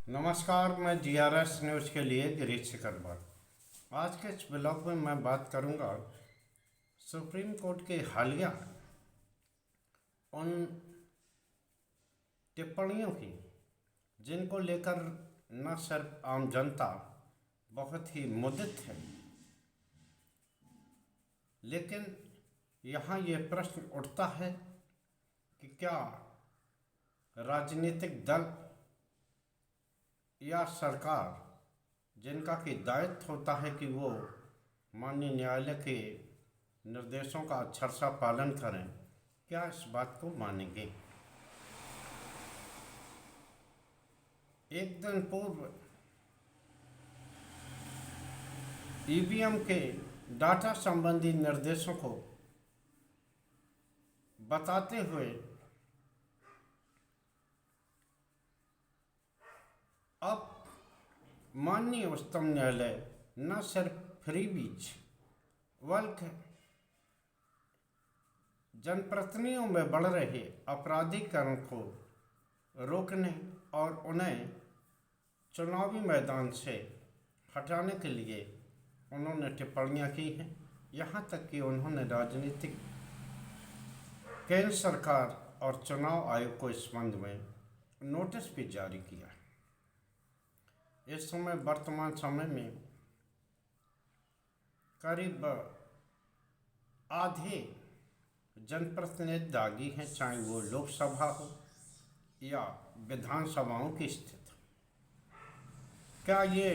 नमस्कार, मैं GRS news के लिए गिरीश सिकरवर। आज के इस ब्लॉग में मैं बात करूंगा सुप्रीम कोर्ट के हालिया उन टिप्पणियों की जिनको लेकर न सिर्फ आम जनता बहुत ही मुदित है, लेकिन यहाँ ये प्रश्न उठता है कि क्या राजनीतिक दल या सरकार, जिनका कि दायित्व होता है कि वो माननीय न्यायालय के निर्देशों का अक्षरशः पालन करें, क्या इस बात को मानेंगे। एक दिन पूर्व ईवीएम के डाटा संबंधी निर्देशों को बताते हुए अब माननीय उच्चतम न्यायालय न सिर्फ फ्री बीच बल्कि जनप्रतिनिधियों में बढ़ रहे अपराधीकरण को रोकने और उन्हें चुनावी मैदान से हटाने के लिए उन्होंने टिप्पणियां की हैं। यहाँ तक कि उन्होंने राजनीतिक केंद्र सरकार और चुनाव आयोग को इस संबंध में नोटिस भी जारी किया है। इस समय वर्तमान समय में करीब आधे जनप्रतिनिधि दागी हैं, चाहे वो लोकसभा हो या विधानसभाओं की स्थिति। क्या ये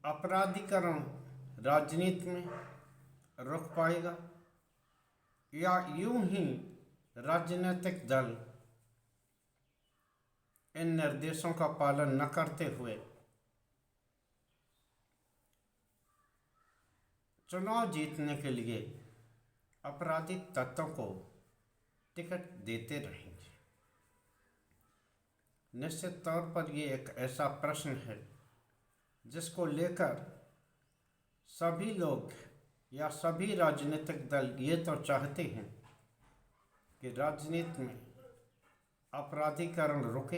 अपराधीकरण राजनीति में रुक पाएगा या यूं ही राजनीतिक दल इन निर्देशों का पालन न करते हुए चुनाव जीतने के लिए आपराधिक तत्वों को टिकट देते रहेंगे। निश्चित तौर पर ये एक ऐसा प्रश्न है जिसको लेकर सभी लोग या सभी राजनीतिक दल ये तो चाहते हैं कि राजनीति में अपराधीकरण रुके,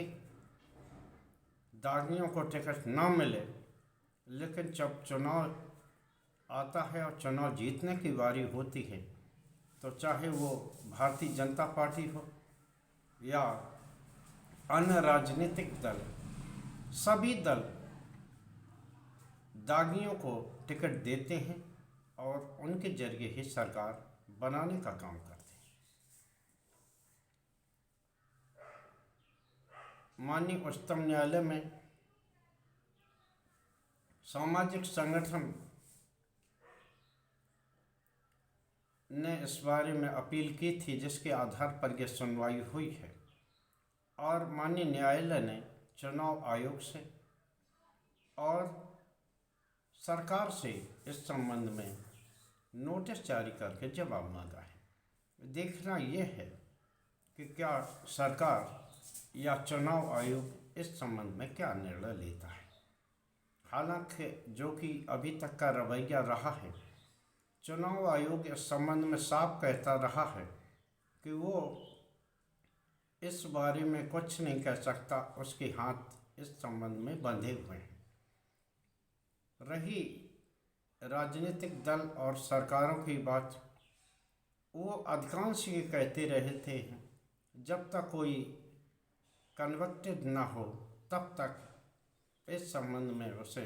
दागियों को टिकट ना मिले, लेकिन जब चुनाव आता है और चुनाव जीतने की बारी होती है तो चाहे वो भारतीय जनता पार्टी हो या अन्य राजनीतिक दल, सभी दल दागियों को टिकट देते हैं और उनके जरिए ही सरकार बनाने का काम करते हैं। माननीय उच्चतम न्यायालय में सामाजिक संगठन ने इस बारे में अपील की थी, जिसके आधार पर यह सुनवाई हुई है और माननीय न्यायालय ने चुनाव आयोग से और सरकार से इस संबंध में नोटिस जारी करके जवाब मांगा है। देखना यह है कि क्या सरकार या चुनाव आयोग इस संबंध में क्या निर्णय लेता है। हालांकि जो कि अभी तक का रवैया रहा है, चुनाव आयोग इस संबंध में साफ कहता रहा है कि वो इस बारे में कुछ नहीं कह सकता, उसके हाथ इस संबंध में बंधे हुए हैं। रही राजनीतिक दल और सरकारों की बात, वो अधिकांश ये कहते रहे थे जब तक कोई कन्विक्टेड ना हो तब तक इस संबंध में उसे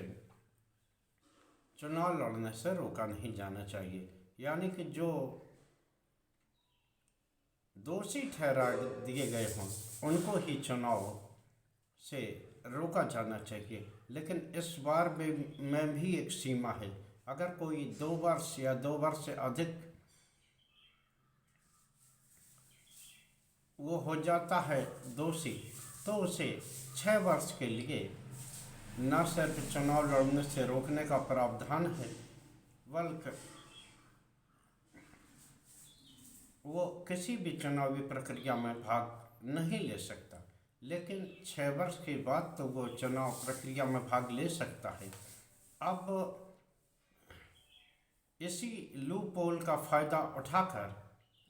चुनाव लड़ने से रोका नहीं जाना चाहिए। यानी कि जो दोषी ठहरा दिए गए हों उनको ही चुनाव से रोका जाना चाहिए। लेकिन इस बार में भी एक सीमा है। अगर कोई 2 वर्ष या 2 वर्ष से अधिक वो हो जाता है दोषी, तो उसे 6 वर्ष के लिए न सिर्फ चुनाव लड़ने से रोकने का प्रावधान है, बल्कि वो किसी भी चुनावी प्रक्रिया में भाग नहीं ले सकता। लेकिन 6 वर्ष के बाद तो वो चुनाव प्रक्रिया में भाग ले सकता है। अब इसी लूप होल का फ़ायदा उठाकर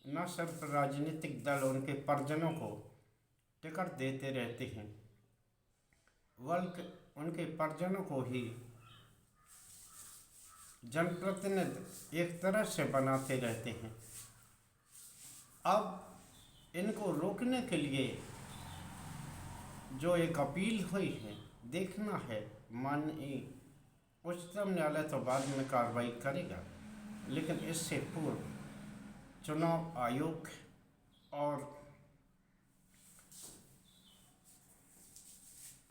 न सिर्फ राजनीतिक दल उनके परिजनों को टिकट देते रहते हैं, बल्कि उनके परिजनों को ही जनप्रतिनिधि एक तरह से बनाते रहते हैं। अब इनको रोकने के लिए जो एक अपील हुई है, देखना है माननीय उच्चतम न्यायालय तो बाद में कार्रवाई करेगा, लेकिन इससे पूर्व चुनाव आयोग और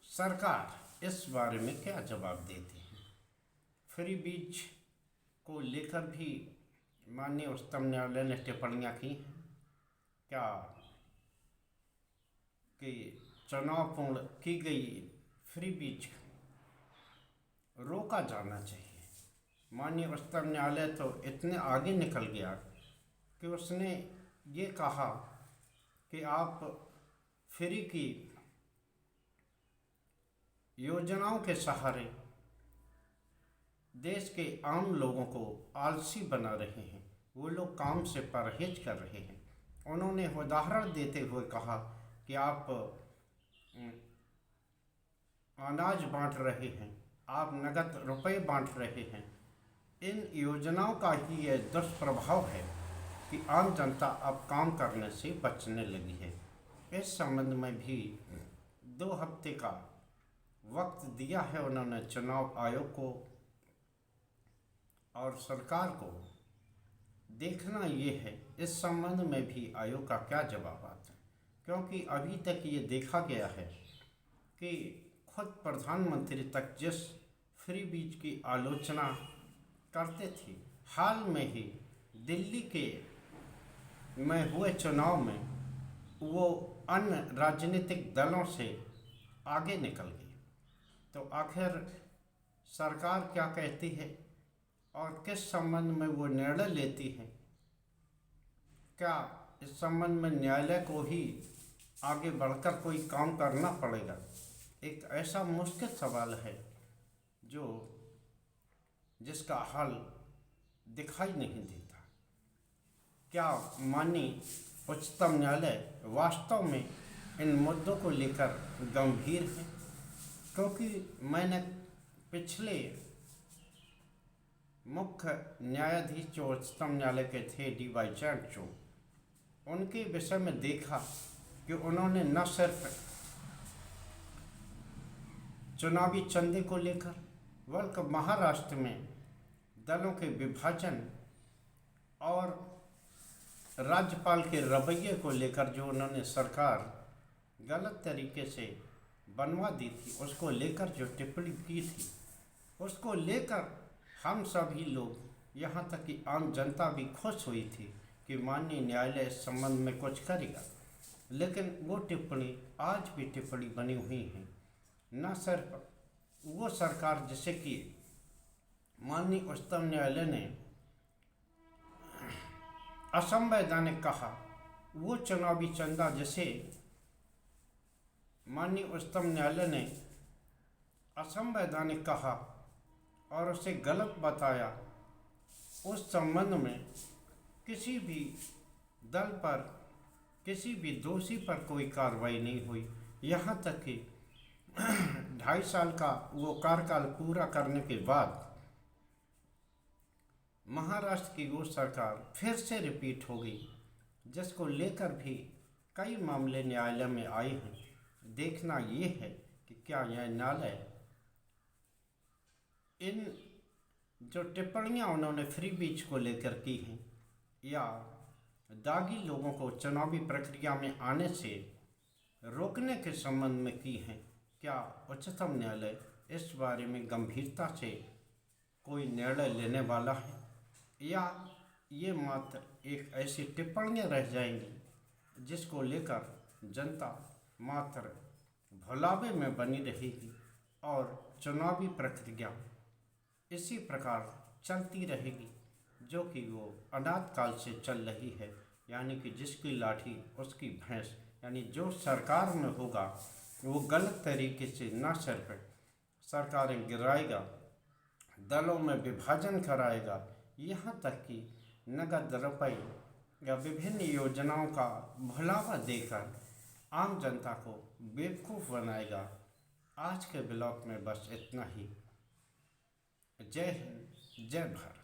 सरकार इस बारे में क्या जवाब देती है। फ्री बीज को लेकर भी माननीय उच्चतम न्यायालय ने टिप्पणियाँ की हैं क्या कि चुनाव पूर्ण की गई फ्री बीज रोका जाना चाहिए। माननीय उच्चतम न्यायालय तो इतने आगे निकल गया कि उसने ये कहा कि आप फ्री की योजनाओं के सहारे देश के आम लोगों को आलसी बना रहे हैं, वो लोग काम से परहेज कर रहे हैं। उन्होंने उदाहरण देते हुए कहा कि आप अनाज बांट रहे हैं, आप नगद रुपए बांट रहे हैं। इन योजनाओं का ही यह दुष्प्रभाव है कि आम जनता अब काम करने से बचने लगी है। इस संबंध में भी 2 हफ्ते का वक्त दिया है उन्होंने चुनाव आयोग को और सरकार को। देखना ये है इस संबंध में भी आयोग का क्या जवाब आता है, क्योंकि अभी तक ये देखा गया है कि खुद प्रधानमंत्री तक जिस फ्री बीज की आलोचना करते थे, हाल में ही दिल्ली के में हुए चुनाव में वो अन्य राजनीतिक दलों से आगे निकल गई। तो आखिर सरकार क्या कहती है और किस संबंध में वो निर्णय लेती है, क्या इस संबंध में न्यायालय को ही आगे बढ़कर कोई काम करना पड़ेगा? एक ऐसा मुश्किल सवाल है जिसका हल दिखाई नहीं देता। क्या माननीय उच्चतम न्यायालय वास्तव में इन मुद्दों को लेकर गंभीर है? क्योंकि मैंने पिछले मुख्य न्यायाधीश जो उच्चतम न्यायालय के थे DY चंद्रचूड़, उनके विषय में देखा कि उन्होंने न सिर्फ चुनावी चंदे को लेकर बल्कि महाराष्ट्र में दलों के विभाजन और राज्यपाल के रवैये को लेकर जो उन्होंने सरकार गलत तरीके से बनवा दी थी, उसको लेकर जो टिप्पणी की थी, उसको लेकर हम सभी लोग, यहाँ तक कि आम जनता भी खुश हुई थी कि माननीय न्यायालय इस संबंध में कुछ करेगा। लेकिन वो टिप्पणी आज भी टिप्पणी बनी हुई है। न सिर्फ वो सरकार जिसे कि माननीय उच्चतम न्यायालय ने असंवैधानिक कहा, वो चुनावी चंदा जिसे माननीय उच्चतम न्यायालय ने असंवैधानिक कहा और उसे गलत बताया, उस संबंध में किसी भी दल पर, किसी भी दोषी पर कोई कार्रवाई नहीं हुई। यहाँ तक कि 2.5 साल का वो कार्यकाल पूरा करने के बाद महाराष्ट्र की वो सरकार फिर से रिपीट हो गई, जिसको लेकर भी कई मामले न्यायालय में आए हैं। देखना ये है कि क्या यह न्यायालय इन जो टिप्पणियां उन्होंने फ्री बीज को लेकर की हैं या दागी लोगों को चुनावी प्रक्रिया में आने से रोकने के संबंध में की हैं, क्या उच्चतम न्यायालय इस बारे में गंभीरता से कोई निर्णय लेने वाला है, या ये मात्र एक ऐसी टिप्पणियां रह जाएंगी जिसको लेकर जनता मात्र भुलावे में बनी रहेगी और चुनावी प्रक्रिया इसी प्रकार चलती रहेगी जो कि वो अनाद काल से चल रही है। यानी कि जिसकी लाठी उसकी भैंस, यानी जो सरकार में होगा वो गलत तरीके से न सिर्फ सरकारें गिराएगा, दलों में विभाजन कराएगा, यहाँ तक कि नगद रुपये या विभिन्न योजनाओं का भुलावा देकर आम जनता को बेवकूफ़ बनाएगा। आज के ब्लॉग में बस इतना ही। जय हिंद, जय भारत।